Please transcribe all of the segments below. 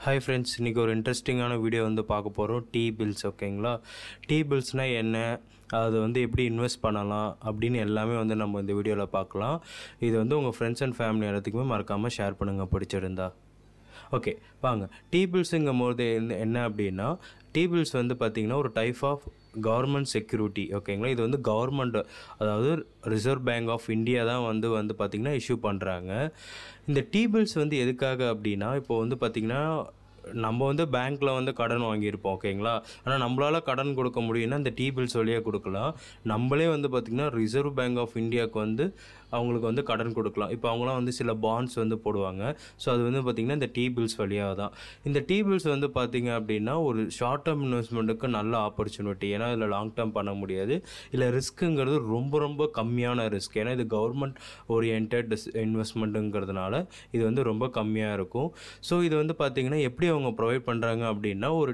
Hi friends, இன்றைக்கி ஒரு இன்ட்ரெஸ்டிங்கான வீடியோ வந்து பார்க்க போகிறோம். T-bills. ஓகேங்களா? T-billsனால் என்ன, அது வந்து எப்படி இன்வெஸ்ட் பண்ணலாம் அப்படின்னு எல்லாமே வந்து நம்ம இந்த வீடியோவில் பார்க்கலாம். இது வந்து உங்கள் ஃப்ரெண்ட்ஸ் அண்ட் ஃபேமிலி எல்லாத்துக்குமே மறக்காமல் ஷேர் பண்ணுங்கள் பிடிச்சிருந்தா. ஓகே வாங்க. T-billsங்கும் போது என்ன அப்படின்னா, T-bills வந்து பார்த்திங்கன்னா ஒரு டைப் ஆஃப் கவர்மெண்ட் செக்யூரிட்டி. ஓகேங்களா? இது வந்து கவர்மெண்ட், அதாவது ரிசர்வ் பேங்க் ஆஃப் இந்தியா தான் வந்து பார்த்திங்கன்னா இஷ்யூ பண்ணுறாங்க. இந்த T-bills வந்து எதுக்காக அப்படின்னா, இப்போ வந்து பார்த்திங்கன்னா நம்ம வந்து பேங்க்கில் வந்து கடன் வாங்கியிருப்போம். ஓகேங்களா? ஆனால் நம்மளால் கடன் கொடுக்க முடியும்னா இந்த T-bills வழியாக கொடுக்கலாம். நம்மளே வந்து பார்த்திங்கன்னா ரிசர்வ் பேங்க் ஆஃப் இந்தியாவுக்கு வந்து அவங்களுக்கு வந்து கடன் கொடுக்கலாம். இப்போ அவங்களாம் வந்து சில பாண்ட்ஸ் வந்து போடுவாங்க. ஸோ அது வந்து பார்த்திங்கன்னா இந்த T-bills வழியாக தான். இந்த T-bills வந்து பார்த்திங்க அப்படின்னா ஒரு ஷார்ட் டேர்ம் இன்வெஸ்ட்மெண்ட்டுக்கு நல்ல ஆப்பர்ச்சுனிட்டி. ஏன்னா இதில் லாங் டேர்ம் பண்ண முடியாது. இல்லை ரிஸ்க்குங்கிறது ரொம்ப கம்மியான ரிஸ்க். ஏன்னா இது கவர்மெண்ட் ஓரியன்ட் இன்வெஸ்ட்மெண்ட்டுங்கிறதுனால இது வந்து ரொம்ப கம்மியாக இருக்கும். ஸோ இது வந்து பார்த்திங்கன்னா எப்படி அவங்க ப்ரொவைட் பண்ணுறாங்க அப்படின்னா ஒரு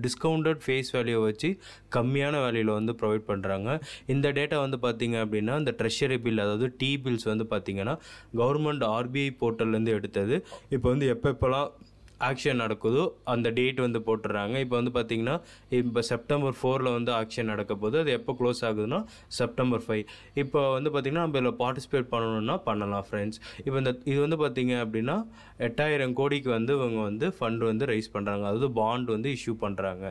டிஸ்கவுண்டட் ஃபேஸ் வேல்யூ வச்சு கம்மியான வேல்யூவில் வந்து ப்ரொவைட் பண்ணுறாங்க. இந்த டேட்டா வந்து பார்த்திங்க அப்படின்னா இந்த ட்ரெஷரி பில், அதாவது T-bills வந்து பார்த்திங்கன்னா கவர்மெண்ட் RBI போர்ட்டல்லேருந்து எடுத்தது. இப்போ வந்து எப்பப்போலாம் ஆக்ஷன் நடக்குதோ அந்த டேட் வந்து போட்டுடுறாங்க. இப்போ வந்து பார்த்திங்கன்னா இப்போ செப்டம்பர் 4 வந்து ஆக்ஷன் நடக்க போது. அது எப்போ க்ளோஸ் ஆகுதுன்னா செப்டம்பர் 5. இப்போ வந்து பார்த்திங்கன்னா நம்ம இதில் பார்ட்டிசிபேட் பண்ணணுன்னா பண்ணலாம் ஃப்ரெண்ட்ஸ். இப்போ இது வந்து பார்த்திங்க அப்படின்னா 8000 கோடிக்கு வந்து இவங்க வந்து ஃபண்ட் வந்து ரைஸ் பண்ணுறாங்க, அதாவது பாண்ட் வந்து இஷ்யூ பண்ணுறாங்க.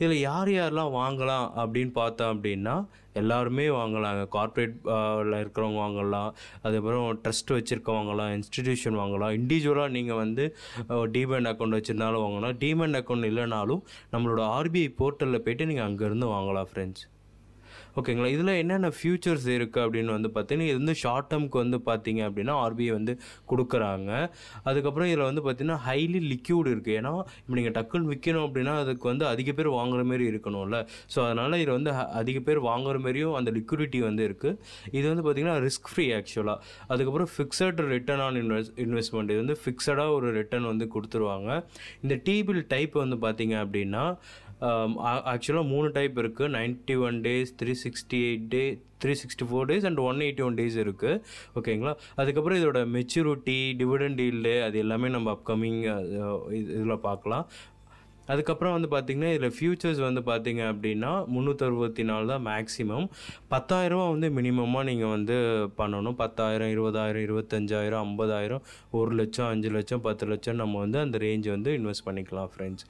இதில் யாரெல்லாம் வாங்கலாம் அப்படின்னு பார்த்தோம் அப்படின்னா எல்லாருமே வாங்கலாங்க. கார்ப்பரேட்டில் இருக்கிறவங்க வாங்கலாம், அதுக்கப்புறம் ட்ரஸ்ட் வச்சுருக்கவங்களாம், இன்ஸ்டிடியூஷன் வாங்கலாம். இண்டிவிஜுவலாக நீங்கள் வந்து டிமெண்ட் அக்கௌண்ட் வச்சுருந்தாலும் வாங்கலாம். டிமெண்ட் அக்கௌண்ட் இல்லைனாலும் நம்மளோட RBI போர்ட்டலில் போய்ட்டு நீங்கள் அங்கேருந்து வாங்கலாம் ஃப்ரெண்ட்ஸ். ஓகேங்களா? இதில் என்னென்ன ஃபியூச்சர்ஸ் இருக்குது அப்படின்னு வந்து பார்த்தீங்கன்னா, இது வந்து ஷார்ட் டேர்முக்கு வந்து பார்த்தீங்க அப்படின்னா RBI வந்து கொடுக்குறாங்க. அதுக்கப்புறம் இதில் வந்து பார்த்திங்கன்னா ஹைலி லிக்யூட் இருக்குது. ஏன்னா இப்போ நீங்கள் டக்குன்னு விற்கணும் அப்படின்னா அதுக்கு வந்து அதிக பேர் வாங்குற மாரி இருக்கணும்ல. ஸோ அதனால் இதில் வந்து அதிக பேர் வாங்குற மாரியும் அந்த லிக்விடிட்டி வந்து இருக்குது. இது வந்து பார்த்திங்கன்னா ரிஸ்க் ஃப்ரீ ஆக்சுவலாக. அதுக்கப்புறம் ஃபிக்ஸட் ரிட்டர்ன் ஆன் இன்வெஸ்ட்மெண்ட், இது வந்து ஃபிக்ஸடாக ஒரு ரிட்டர்ன் வந்து கொடுத்துருவாங்க. இந்த T-bill டைப் வந்து பார்த்திங்க அப்படின்னா ஆக்சுவலாக 3 டைப் இருக்குது. 91 days, 364 days அண்ட் 181 days இருக்குது. ஓகேங்களா? அதுக்கப்புறம் இதோட மெச்சூரிட்டி, டிவிடெண்ட் ஈல்டு அது எல்லாமே நம்ம அப்கமிங் இதில் பார்க்கலாம். அதுக்கப்புறம் வந்து பார்த்திங்கன்னா இதில் ஃபியூச்சர்ஸ் வந்து பார்த்திங்க அப்படின்னா 364 தான் மேக்ஸிமம். 10,000 வந்து மினிமமாக நீங்கள் வந்து பண்ணணும். 10,000, 20,000, 25,000, 50,000, 1 லட்சம், 5 லட்சம், 10 லட்சம் நம்ம வந்து அந்த ரேஞ்ச் வந்து இன்வெஸ்ட் பண்ணிக்கலாம் ஃப்ரெண்ட்ஸ்.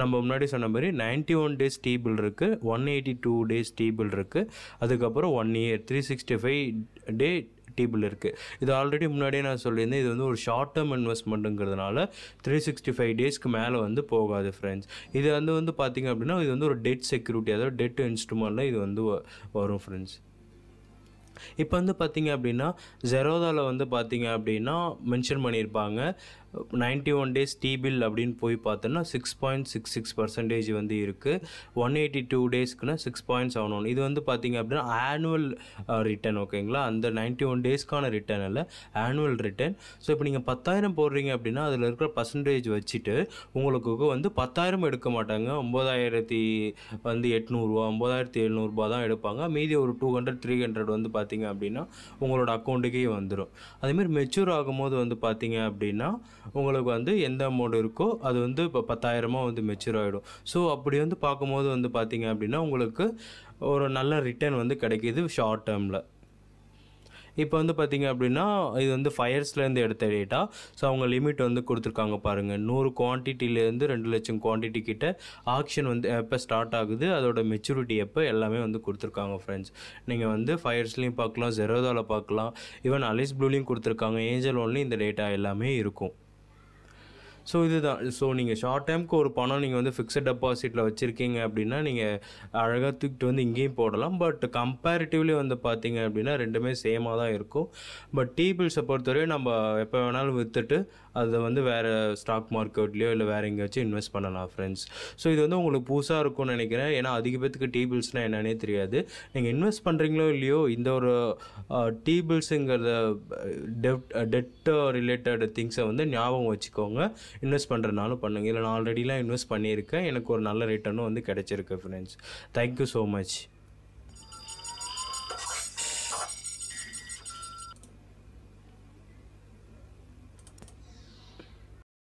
நம்ம முன்னாடி சொன்ன மாதிரி 91 days T-bill இருக்குது, 182 days T-bill இருக்குது, அதுக்கப்புறம் 1 year 365 day T-bill இருக்குது. இது ஆல்ரெடி முன்னாடியே நான் சொல்லியிருந்தேன். இது வந்து ஒரு ஷார்ட் டேர்ம் இன்வெஸ்ட்மெண்ட்டுங்கிறதுனால 365 daysக்கு மேலே வந்து போகாது ஃப்ரெண்ட்ஸ். இது வந்து பார்த்திங்க அப்படின்னா இது வந்து ஒரு டெட் செக்யூரிட்டி, அதாவது டெட் இன்ஸ்ட்ருமெண்ட்டில் இது வந்து வரும் ஃப்ரெண்ட்ஸ். இப்போ வந்து பார்த்திங்க அப்படின்னா ஜெரோதாவில் வந்து பார்த்திங்க அப்படின்னா மென்ஷன் பண்ணியிருப்பாங்க 91 days T-bill அப்படின்னு போய் பார்த்தோன்னா 6.66% வந்து இருக்குது. 182 daysக்குன்னா 6.71. இது வந்து பார்த்திங்க அப்படின்னா ஆனுவல் ரிட்டர்ன். ஓகேங்களா? அந்த 91 daysக்கான ரிட்டர்ன் இல்லை, ஆனுவல் ரிட்டர்ன். ஸோ இப்போ நீங்கள் 10,000 போடுறீங்க அப்படின்னா அதில் இருக்கிற பர்சன்டேஜ் வச்சுட்டு உங்களுக்கு வந்து 10,000 எடுக்க மாட்டாங்க. 9,800 9,700 தான் எடுப்பாங்க. மீதி ஒரு 200 300 வந்து பார்த்திங்க அப்படின்னா உங்களோட அக்கௌண்ட்டுக்கே வந்துடும். அதேமாதிரி மெச்சூர் ஆகும்போது வந்து பார்த்திங்க அப்படின்னா உங்களுக்கு வந்து எந்த அமௌண்ட் இருக்கோ அது வந்து இப்போ 10,000 வந்து மெச்சூர் ஆகிடும். ஸோ அப்படி வந்து பார்க்கும்போது வந்து பார்த்திங்க அப்படின்னா உங்களுக்கு ஒரு நல்ல ரிட்டர்ன் வந்து கிடைக்கிது ஷார்ட் டேர்மில். இப்போ வந்து பார்த்திங்க அப்படின்னா இது வந்து ஃபயர்ஸ்லேருந்து எடுத்த டேட்டா. ஸோ அவங்க லிமிட் வந்து கொடுத்துருக்காங்க பாருங்கள். 100 குவான்டிட்டிலேருந்து 2 லட்சம் குவான்டிட்டி கிட்ட ஆக்ஷன் வந்து எப்போ ஸ்டார்ட் ஆகுது, அதோட மெச்சூரிட்டி எப்போ, எல்லாமே வந்து கொடுத்துருக்காங்க ஃப்ரெண்ட்ஸ். நீங்கள் வந்து ஃபயர்ஸ்லேயும் பார்க்கலாம், ஜெரோதாவில் பார்க்கலாம், ஈவன் அலிஸ் ப்ளூலையும் கொடுத்துருக்காங்க, ஏஞ்சல் ஒன்லையும் இந்த டேட்டா எல்லாமே இருக்கும். ஸோ இதுதான். ஸோ நீங்கள் ஷார்ட் டைமுக்கு ஒரு பணம் நீங்கள் வந்து ஃபிக்ஸட் டெபாசிட்டில் வச்சுருக்கீங்க அப்படின்னா நீங்கள் அழகாக தூக்கிட்டு வந்து இங்கேயும் போடலாம். பட் கம்பேரிட்டிவ்லி வந்து பார்த்திங்க அப்படின்னா ரெண்டுமே சேமாக தான் இருக்கும். பட் T-billsஸை பொறுத்தவரையும் நம்ம எப்போ வேணாலும் விற்றுட்டு அதை வந்து வேறு ஸ்டாக் மார்க்கெட்லேயோ இல்லை வேறு எங்கேயாச்சும் இன்வெஸ்ட் பண்ணலாம் ஃப்ரெண்ட்ஸ். ஸோ இது வந்து உங்களுக்கு புதுசாக இருக்கும்னு நினைக்கிறேன். ஏன்னா அதிக பேத்துக்கு T-billsனால் என்னன்னே தெரியாது. நீங்கள் இன்வெஸ்ட் பண்ணுறீங்களோ இல்லையோ இந்த ஒரு T-billsங்கிறத டெட் ரிலேட்டட் திங்ஸை வந்து ஞாபகம் வச்சுக்கோங்க. இன்வெஸ்ட் பண்ணுறதுனாலும் பண்ணுங்கள். இல்லை நான் ஆல்ரெடிலாம் இன்வெஸ்ட் பண்ணியிருக்கேன், எனக்கு ஒரு நல்ல ரிட்டர்னும் வந்து கிடைச்சிருக்கு ஃப்ரெண்ட்ஸ். Thank you so much.